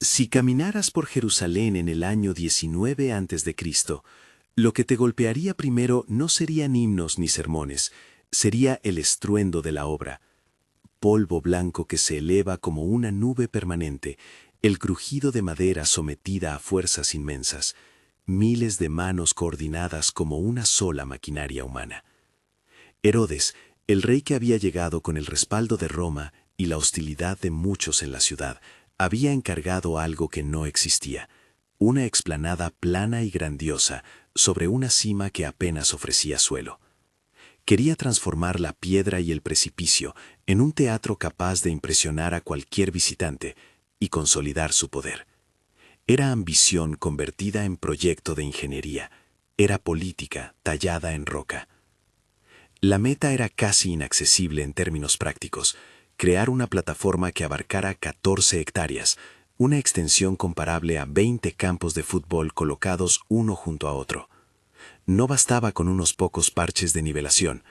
Si caminaras por Jerusalén en el año 19 a.C., lo que te golpearía primero no serían himnos ni sermones, sería el estruendo de la obra. Polvo blanco que se eleva como una nube permanente, el crujido de madera sometida a fuerzas inmensas, miles de manos coordinadas como una sola maquinaria humana. Herodes, el rey que había llegado con el respaldo de Roma y la hostilidad de muchos en la ciudad, había encargado algo que no existía, una explanada plana y grandiosa sobre una cima que apenas ofrecía suelo. Quería transformar la piedra y el precipicio en un teatro capaz de impresionar a cualquier visitante y consolidar su poder. Era ambición convertida en proyecto de ingeniería, era política tallada en roca. La meta era casi inaccesible en términos prácticos: crear una plataforma que abarcara 14 hectáreas, una extensión comparable a 20 campos de fútbol colocados uno junto a otro. No bastaba con unos pocos parches de nivelación.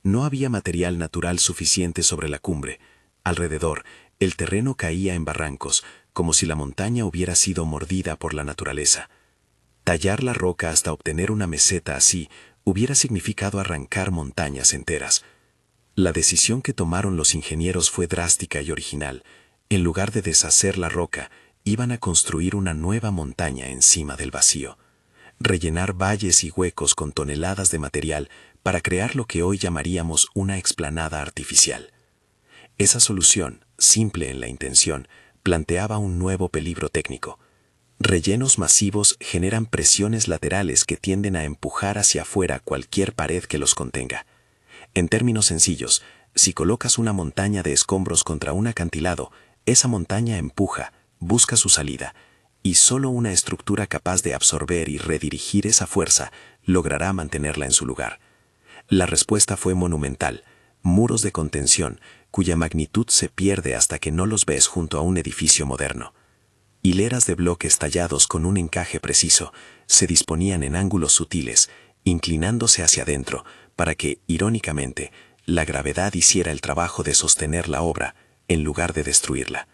No había material natural suficiente sobre la cumbre. Alrededor, el terreno caía en barrancos, como si la montaña hubiera sido mordida por la naturaleza. Tallar la roca hasta obtener una meseta así hubiera significado arrancar montañas enteras. La decisión que tomaron los ingenieros fue drástica y original. En lugar de deshacer la roca, iban a construir una nueva montaña encima del vacío. Rellenar valles y huecos con toneladas de material para crear lo que hoy llamaríamos una explanada artificial. Esa solución, simple en la intención, planteaba un nuevo peligro técnico. Rellenos masivos generan presiones laterales que tienden a empujar hacia afuera cualquier pared que los contenga. En términos sencillos, si colocas una montaña de escombros contra un acantilado, esa montaña empuja, busca su salida, y solo una estructura capaz de absorber y redirigir esa fuerza logrará mantenerla en su lugar. La respuesta fue monumental: muros de contención, cuya magnitud se pierde hasta que no los ves junto a un edificio moderno. Hileras de bloques tallados con un encaje preciso se disponían en ángulos sutiles, inclinándose hacia adentro, para que, irónicamente, la gravedad hiciera el trabajo de sostener la obra, en lugar de destruirla.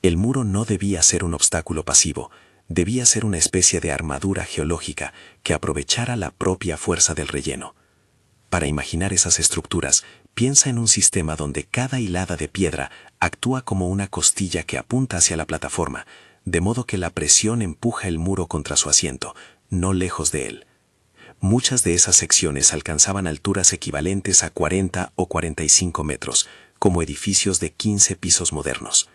El muro no debía ser un obstáculo pasivo, debía ser una especie de armadura geológica que aprovechara la propia fuerza del relleno. Para imaginar esas estructuras, piensa en un sistema donde cada hilada de piedra actúa como una costilla que apunta hacia la plataforma, de modo que la presión empuja el muro contra su asiento, no lejos de él. Muchas de esas secciones alcanzaban alturas equivalentes a 40 o 45 metros, como edificios de 15 pisos modernos.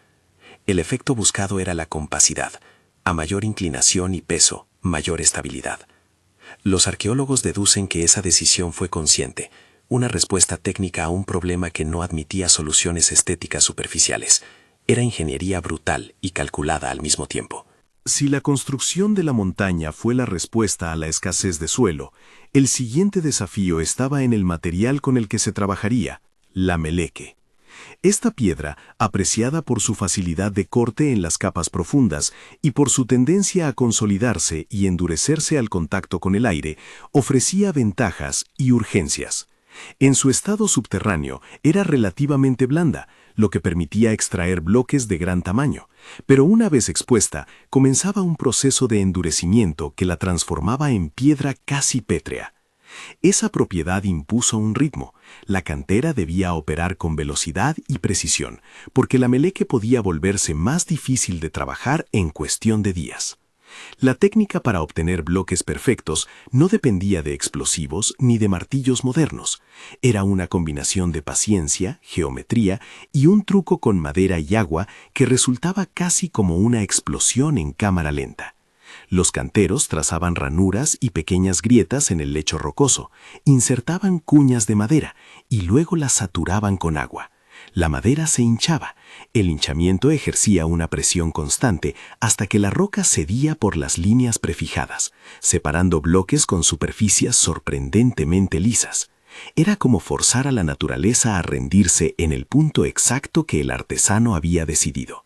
El efecto buscado era la compacidad: a mayor inclinación y peso, mayor estabilidad. Los arqueólogos deducen que esa decisión fue consciente, una respuesta técnica a un problema que no admitía soluciones estéticas superficiales. Era ingeniería brutal y calculada al mismo tiempo. Si la construcción de la montaña fue la respuesta a la escasez de suelo, el siguiente desafío estaba en el material con el que se trabajaría: la meleque. Esta piedra, apreciada por su facilidad de corte en las capas profundas y por su tendencia a consolidarse y endurecerse al contacto con el aire, ofrecía ventajas y urgencias. En su estado subterráneo era relativamente blanda, lo que permitía extraer bloques de gran tamaño, pero una vez expuesta, comenzaba un proceso de endurecimiento que la transformaba en piedra casi pétrea. Esa propiedad impuso un ritmo. La cantera debía operar con velocidad y precisión, porque la meleque podía volverse más difícil de trabajar en cuestión de días. La técnica para obtener bloques perfectos no dependía de explosivos ni de martillos modernos. Era una combinación de paciencia, geometría y un truco con madera y agua que resultaba casi como una explosión en cámara lenta. Los canteros trazaban ranuras y pequeñas grietas en el lecho rocoso, insertaban cuñas de madera y luego las saturaban con agua. La madera se hinchaba. El hinchamiento ejercía una presión constante hasta que la roca cedía por las líneas prefijadas, separando bloques con superficies sorprendentemente lisas. Era como forzar a la naturaleza a rendirse en el punto exacto que el artesano había decidido.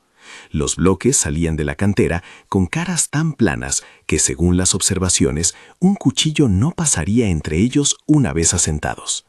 Los bloques salían de la cantera con caras tan planas que, según las observaciones, un cuchillo no pasaría entre ellos una vez asentados.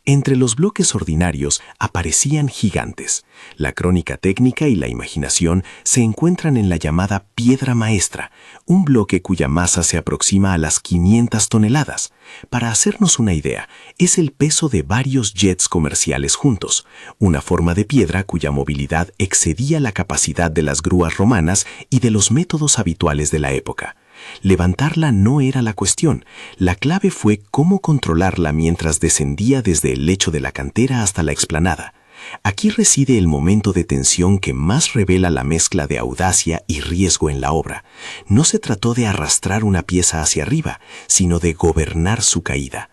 Entre los bloques ordinarios aparecían gigantes. La crónica técnica y la imaginación se encuentran en la llamada piedra maestra, un bloque cuya masa se aproxima a las 500 toneladas. Para hacernos una idea, es el peso de varios jets comerciales juntos, una forma de piedra cuya movilidad excedía la capacidad de las grúas romanas y de los métodos habituales de la época. Levantarla no era la cuestión, la clave fue cómo controlarla mientras descendía desde el lecho de la cantera hasta la explanada. Aquí reside el momento de tensión que más revela la mezcla de audacia y riesgo en la obra. No se trató de arrastrar una pieza hacia arriba, sino de gobernar su caída.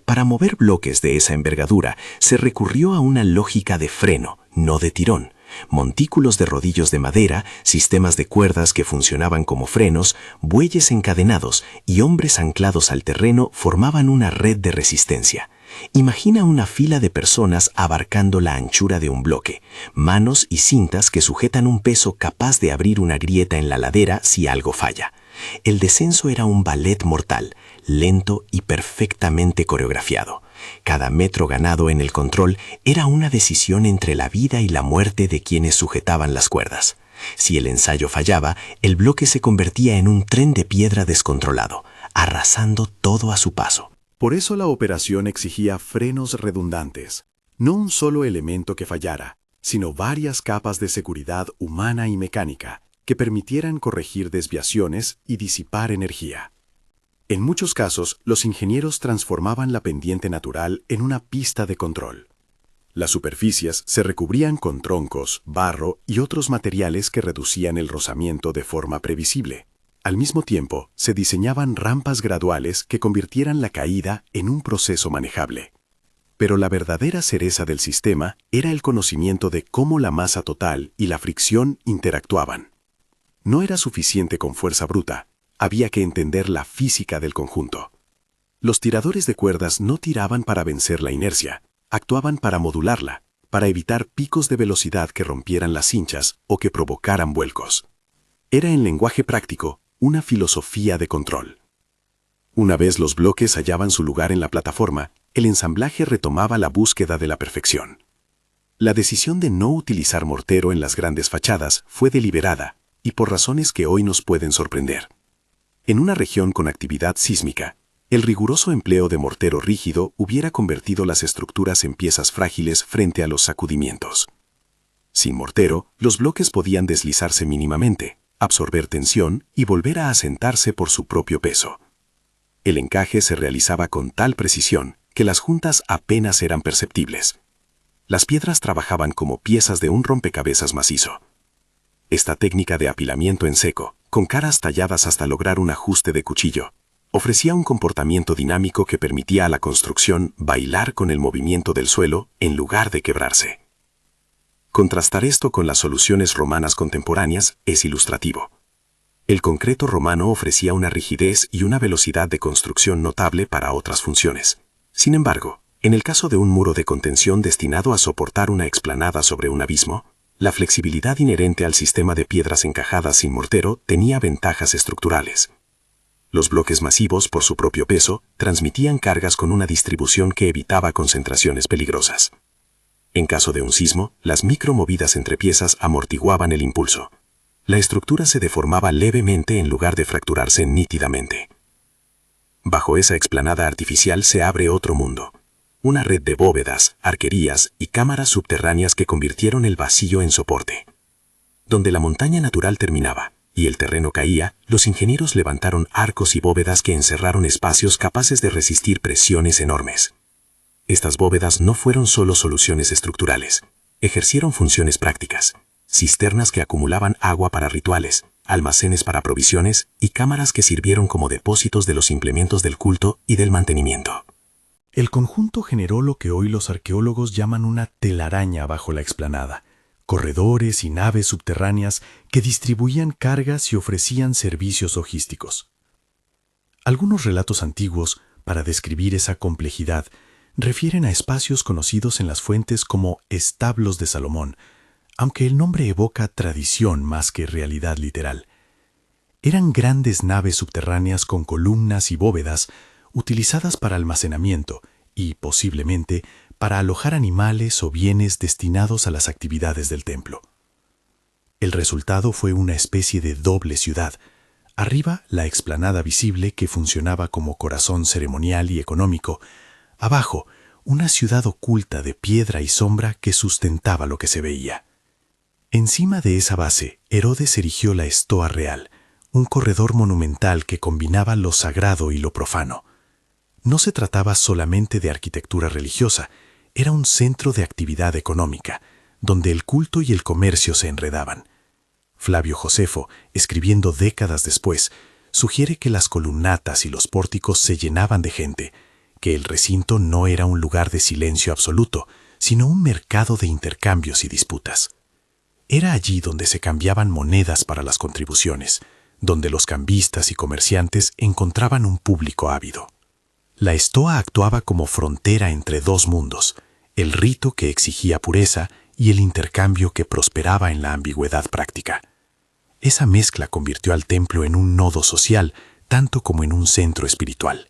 Para mover bloques de esa envergadura, se recurrió a una lógica de freno, no de tirón. Montículos de rodillos de madera, sistemas de cuerdas que funcionaban como frenos, bueyes encadenados y hombres anclados al terreno formaban una red de resistencia. Imagina una fila de personas abarcando la anchura de un bloque, manos y cintas que sujetan un peso capaz de abrir una grieta en la ladera si algo falla. El descenso era un ballet mortal, lento y perfectamente coreografiado. Cada metro ganado en el control era una decisión entre la vida y la muerte de quienes sujetaban las cuerdas. Si el ensayo fallaba, el bloque se convertía en un tren de piedra descontrolado, arrasando todo a su paso. Por eso la operación exigía frenos redundantes, no un solo elemento que fallara, sino varias capas de seguridad humana y mecánica que permitieran corregir desviaciones y disipar energía. En muchos casos, los ingenieros transformaban la pendiente natural en una pista de control. Las superficies se recubrían con troncos, barro y otros materiales que reducían el rozamiento de forma previsible. Al mismo tiempo, se diseñaban rampas graduales que convirtieran la caída en un proceso manejable. Pero la verdadera cereza del sistema era el conocimiento de cómo la masa total y la fricción interactuaban. No era suficiente con fuerza bruta, había que entender la física del conjunto. Los tiradores de cuerdas no tiraban para vencer la inercia, actuaban para modularla, para evitar picos de velocidad que rompieran las cinchas o que provocaran vuelcos. Era en lenguaje práctico una filosofía de control. Una vez los bloques hallaban su lugar en la plataforma, el ensamblaje retomaba la búsqueda de la perfección. La decisión de no utilizar mortero en las grandes fachadas fue deliberada y por razones que hoy nos pueden sorprender. En una región con actividad sísmica, el riguroso empleo de mortero rígido hubiera convertido las estructuras en piezas frágiles frente a los sacudimientos. Sin mortero, los bloques podían deslizarse mínimamente, absorber tensión y volver a asentarse por su propio peso. El encaje se realizaba con tal precisión que las juntas apenas eran perceptibles. Las piedras trabajaban como piezas de un rompecabezas macizo. Esta técnica de apilamiento en seco, con caras talladas hasta lograr un ajuste de cuchillo, ofrecía un comportamiento dinámico que permitía a la construcción bailar con el movimiento del suelo en lugar de quebrarse. Contrastar esto con las soluciones romanas contemporáneas es ilustrativo. El concreto romano ofrecía una rigidez y una velocidad de construcción notable para otras funciones. Sin embargo, en el caso de un muro de contención destinado a soportar una explanada sobre un abismo, la flexibilidad inherente al sistema de piedras encajadas sin mortero tenía ventajas estructurales. Los bloques masivos, por su propio peso, transmitían cargas con una distribución que evitaba concentraciones peligrosas. En caso de un sismo, las micromovidas entre piezas amortiguaban el impulso. La estructura se deformaba levemente en lugar de fracturarse nítidamente. Bajo esa explanada artificial se abre otro mundo. Una red de bóvedas, arquerías y cámaras subterráneas que convirtieron el vacío en soporte. Donde la montaña natural terminaba y el terreno caía, los ingenieros levantaron arcos y bóvedas que encerraron espacios capaces de resistir presiones enormes. Estas bóvedas no fueron solo soluciones estructurales, ejercieron funciones prácticas, cisternas que acumulaban agua para rituales, almacenes para provisiones y cámaras que sirvieron como depósitos de los implementos del culto y del mantenimiento. El conjunto generó lo que hoy los arqueólogos llaman una telaraña bajo la explanada, corredores y naves subterráneas que distribuían cargas y ofrecían servicios logísticos. Algunos relatos antiguos, para describir esa complejidad, refieren a espacios conocidos en las fuentes como establos de Salomón, aunque el nombre evoca tradición más que realidad literal. Eran grandes naves subterráneas con columnas y bóvedas utilizadas para almacenamiento, y, posiblemente, para alojar animales o bienes destinados a las actividades del templo. El resultado fue una especie de doble ciudad. Arriba, la explanada visible que funcionaba como corazón ceremonial y económico. Abajo, una ciudad oculta de piedra y sombra que sustentaba lo que se veía. Encima de esa base, Herodes erigió la Estoa Real, un corredor monumental que combinaba lo sagrado y lo profano. No se trataba solamente de arquitectura religiosa, era un centro de actividad económica, donde el culto y el comercio se enredaban. Flavio Josefo, escribiendo décadas después, sugiere que las columnatas y los pórticos se llenaban de gente, que el recinto no era un lugar de silencio absoluto, sino un mercado de intercambios y disputas. Era allí donde se cambiaban monedas para las contribuciones, donde los cambistas y comerciantes encontraban un público ávido. La estoa actuaba como frontera entre dos mundos, el rito que exigía pureza y el intercambio que prosperaba en la ambigüedad práctica. Esa mezcla convirtió al templo en un nodo social, tanto como en un centro espiritual.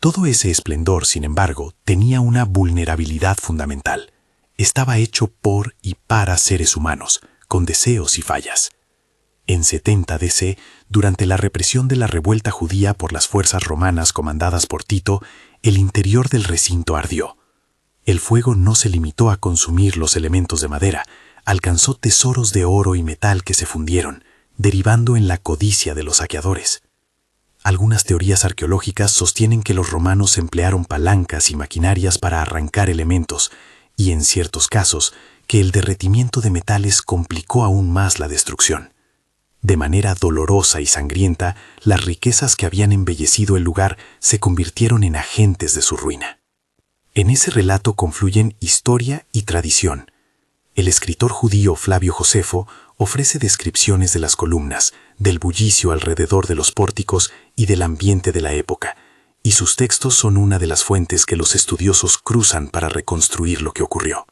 Todo ese esplendor, sin embargo, tenía una vulnerabilidad fundamental. Estaba hecho por y para seres humanos, con deseos y fallas. En 70 DC, durante la represión de la revuelta judía por las fuerzas romanas comandadas por Tito, el interior del recinto ardió. El fuego no se limitó a consumir los elementos de madera, alcanzó tesoros de oro y metal que se fundieron, derivando en la codicia de los saqueadores. Algunas teorías arqueológicas sostienen que los romanos emplearon palancas y maquinarias para arrancar elementos, y en ciertos casos, que el derretimiento de metales complicó aún más la destrucción. De manera dolorosa y sangrienta, las riquezas que habían embellecido el lugar se convirtieron en agentes de su ruina. En ese relato confluyen historia y tradición. El escritor judío Flavio Josefo ofrece descripciones de las columnas, del bullicio alrededor de los pórticos y del ambiente de la época, y sus textos son una de las fuentes que los estudiosos cruzan para reconstruir lo que ocurrió.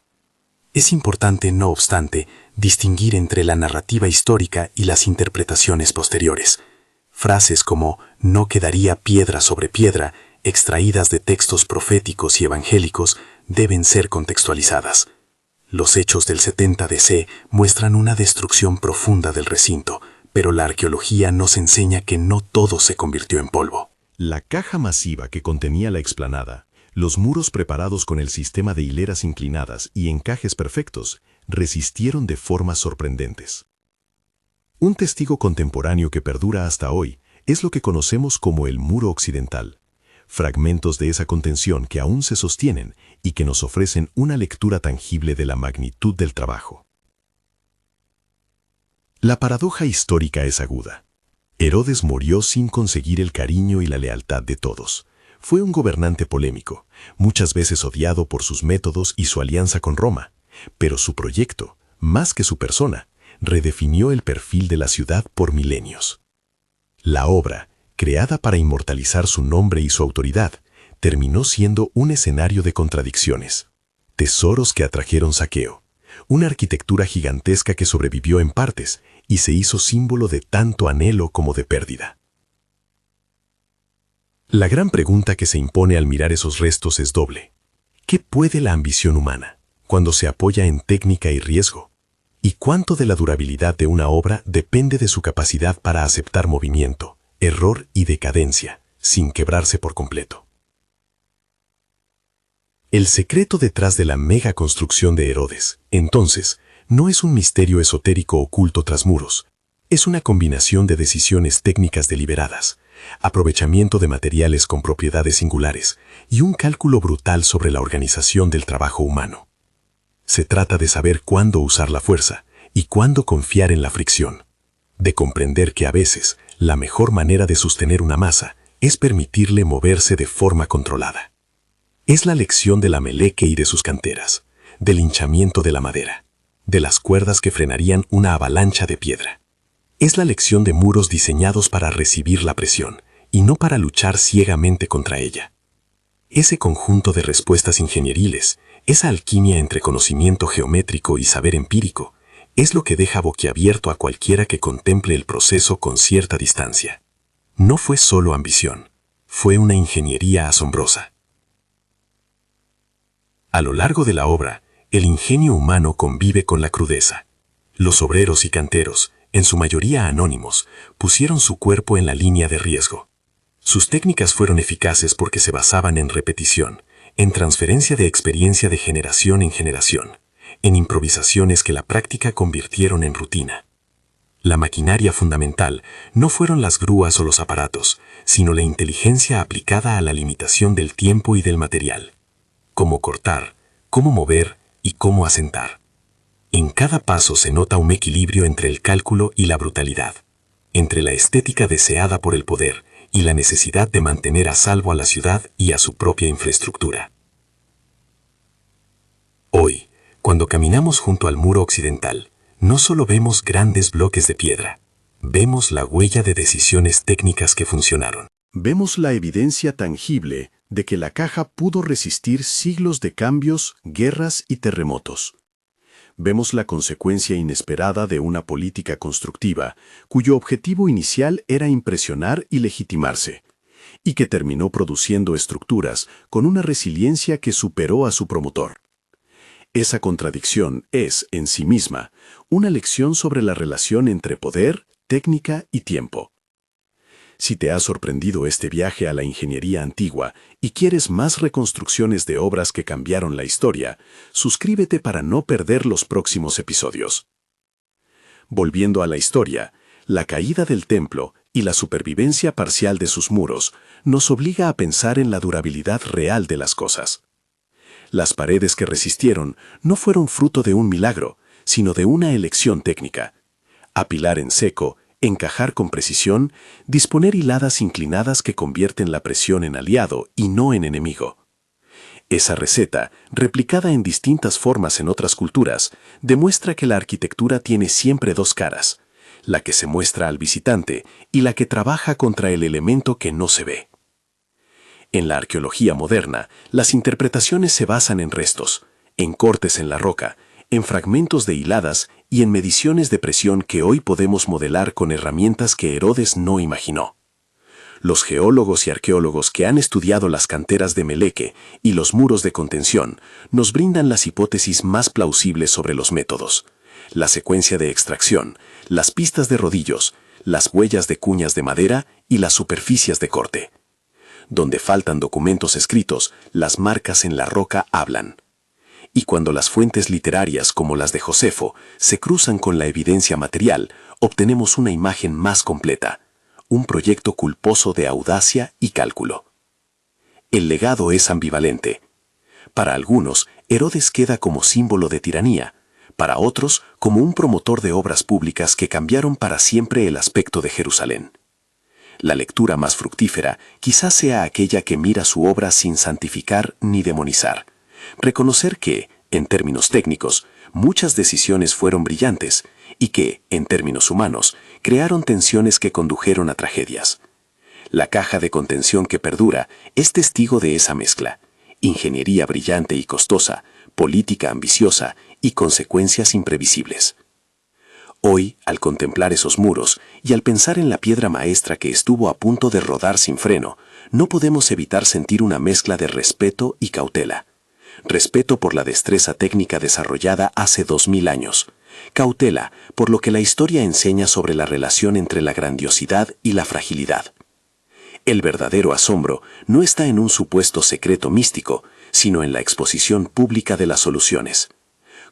Es importante, no obstante, distinguir entre la narrativa histórica y las interpretaciones posteriores. Frases como «no quedaría piedra sobre piedra», extraídas de textos proféticos y evangélicos, deben ser contextualizadas. Los hechos del 70 DC muestran una destrucción profunda del recinto, pero la arqueología nos enseña que no todo se convirtió en polvo. La caja masiva que contenía la explanada, los muros preparados con el sistema de hileras inclinadas y encajes perfectos, resistieron de formas sorprendentes. Un testigo contemporáneo que perdura hasta hoy es lo que conocemos como el muro occidental. Fragmentos de esa contención que aún se sostienen y que nos ofrecen una lectura tangible de la magnitud del trabajo. La paradoja histórica es aguda. Herodes murió sin conseguir el cariño y la lealtad de todos. Fue un gobernante polémico, muchas veces odiado por sus métodos y su alianza con Roma, pero su proyecto, más que su persona, redefinió el perfil de la ciudad por milenios. La obra, creada para inmortalizar su nombre y su autoridad, terminó siendo un escenario de contradicciones. Tesoros que atrajeron saqueo, una arquitectura gigantesca que sobrevivió en partes y se hizo símbolo de tanto anhelo como de pérdida. La gran pregunta que se impone al mirar esos restos es doble. ¿Qué puede la ambición humana cuando se apoya en técnica y riesgo? ¿Y cuánto de la durabilidad de una obra depende de su capacidad para aceptar movimiento, error y decadencia, sin quebrarse por completo? El secreto detrás de la mega construcción de Herodes, entonces, no es un misterio esotérico oculto tras muros. Es una combinación de decisiones técnicas deliberadas, aprovechamiento de materiales con propiedades singulares y un cálculo brutal sobre la organización del trabajo humano. Se trata de saber cuándo usar la fuerza y cuándo confiar en la fricción, de comprender que a veces la mejor manera de sostener una masa es permitirle moverse de forma controlada. Es la lección de la Meleque y de sus canteras, del hinchamiento de la madera, de las cuerdas que frenarían una avalancha de piedra. Es la lección de muros diseñados para recibir la presión y no para luchar ciegamente contra ella. Ese conjunto de respuestas ingenieriles, esa alquimia entre conocimiento geométrico y saber empírico, es lo que deja boquiabierto a cualquiera que contemple el proceso con cierta distancia. No fue solo ambición, fue una ingeniería asombrosa. A lo largo de la obra, el ingenio humano convive con la crudeza. Los obreros y canteros, en su mayoría anónimos, pusieron su cuerpo en la línea de riesgo. Sus técnicas fueron eficaces porque se basaban en repetición, en transferencia de experiencia de generación en generación, en improvisaciones que la práctica convirtieron en rutina. La maquinaria fundamental no fueron las grúas o los aparatos, sino la inteligencia aplicada a la limitación del tiempo y del material. Cómo cortar, cómo mover y cómo asentar. En cada paso se nota un equilibrio entre el cálculo y la brutalidad, entre la estética deseada por el poder y la necesidad de mantener a salvo a la ciudad y a su propia infraestructura. Hoy, cuando caminamos junto al muro occidental, no solo vemos grandes bloques de piedra, vemos la huella de decisiones técnicas que funcionaron. Vemos la evidencia tangible de que la caja pudo resistir siglos de cambios, guerras y terremotos. Vemos la consecuencia inesperada de una política constructiva, cuyo objetivo inicial era impresionar y legitimarse, y que terminó produciendo estructuras con una resiliencia que superó a su promotor. Esa contradicción es, en sí misma, una lección sobre la relación entre poder, técnica y tiempo. Si te ha sorprendido este viaje a la ingeniería antigua y quieres más reconstrucciones de obras que cambiaron la historia, suscríbete para no perder los próximos episodios. Volviendo a la historia, la caída del templo y la supervivencia parcial de sus muros nos obliga a pensar en la durabilidad real de las cosas. Las paredes que resistieron no fueron fruto de un milagro, sino de una elección técnica. Apilar en seco, encajar con precisión, disponer hiladas inclinadas que convierten la presión en aliado y no en enemigo. Esa receta, replicada en distintas formas en otras culturas, demuestra que la arquitectura tiene siempre dos caras, la que se muestra al visitante y la que trabaja contra el elemento que no se ve. En la arqueología moderna, las interpretaciones se basan en restos, en cortes en la roca, en fragmentos de hiladas y en mediciones de presión que hoy podemos modelar con herramientas que Herodes no imaginó. Los geólogos y arqueólogos que han estudiado las canteras de Meleque y los muros de contención nos brindan las hipótesis más plausibles sobre los métodos, la secuencia de extracción, las pistas de rodillos, las huellas de cuñas de madera y las superficies de corte. Donde faltan documentos escritos, las marcas en la roca hablan. Y cuando las fuentes literarias como las de Josefo se cruzan con la evidencia material, obtenemos una imagen más completa, un proyecto culposo de audacia y cálculo. El legado es ambivalente. Para algunos, Herodes queda como símbolo de tiranía, para otros como un promotor de obras públicas que cambiaron para siempre el aspecto de Jerusalén. La lectura más fructífera quizás sea aquella que mira su obra sin santificar ni demonizar. Reconocer que, en términos técnicos, muchas decisiones fueron brillantes y que, en términos humanos, crearon tensiones que condujeron a tragedias. La caja de contención que perdura es testigo de esa mezcla: ingeniería brillante y costosa, política ambiciosa y consecuencias imprevisibles. Hoy, al contemplar esos muros y al pensar en la piedra maestra que estuvo a punto de rodar sin freno, no podemos evitar sentir una mezcla de respeto y cautela. Respeto por la destreza técnica desarrollada hace 2000 años. Cautela por lo que la historia enseña sobre la relación entre la grandiosidad y la fragilidad. El verdadero asombro no está en un supuesto secreto místico, sino en la exposición pública de las soluciones.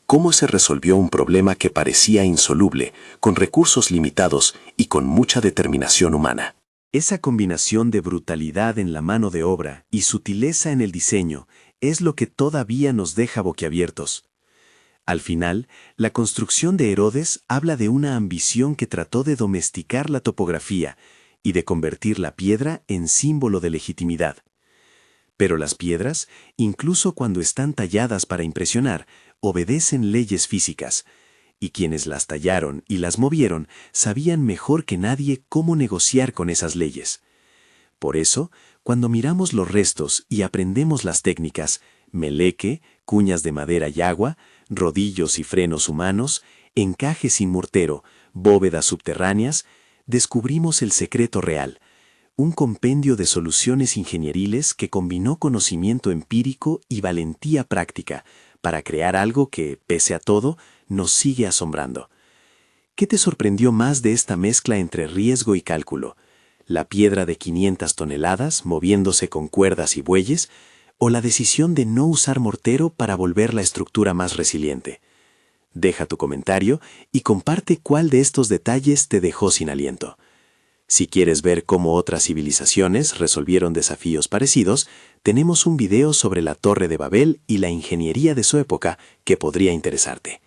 Cómo se resolvió un problema que parecía insoluble, con recursos limitados y con mucha determinación humana. Esa combinación de brutalidad en la mano de obra y sutileza en el diseño es lo que todavía nos deja boquiabiertos. Al final, la construcción de Herodes habla de una ambición que trató de domesticar la topografía y de convertir la piedra en símbolo de legitimidad. Pero las piedras, incluso cuando están talladas para impresionar, obedecen leyes físicas, y quienes las tallaron y las movieron sabían mejor que nadie cómo negociar con esas leyes. Por eso, cuando miramos los restos y aprendemos las técnicas, meleque, cuñas de madera y agua, rodillos y frenos humanos, encajes sin mortero, bóvedas subterráneas, descubrimos el secreto real: un compendio de soluciones ingenieriles que combinó conocimiento empírico y valentía práctica para crear algo que, pese a todo, nos sigue asombrando. ¿Qué te sorprendió más de esta mezcla entre riesgo y cálculo? ¿La piedra de 500 toneladas moviéndose con cuerdas y bueyes? ¿O la decisión de no usar mortero para volver la estructura más resiliente? Deja tu comentario y comparte cuál de estos detalles te dejó sin aliento. Si quieres ver cómo otras civilizaciones resolvieron desafíos parecidos, tenemos un video sobre la Torre de Babel y la ingeniería de su época que podría interesarte.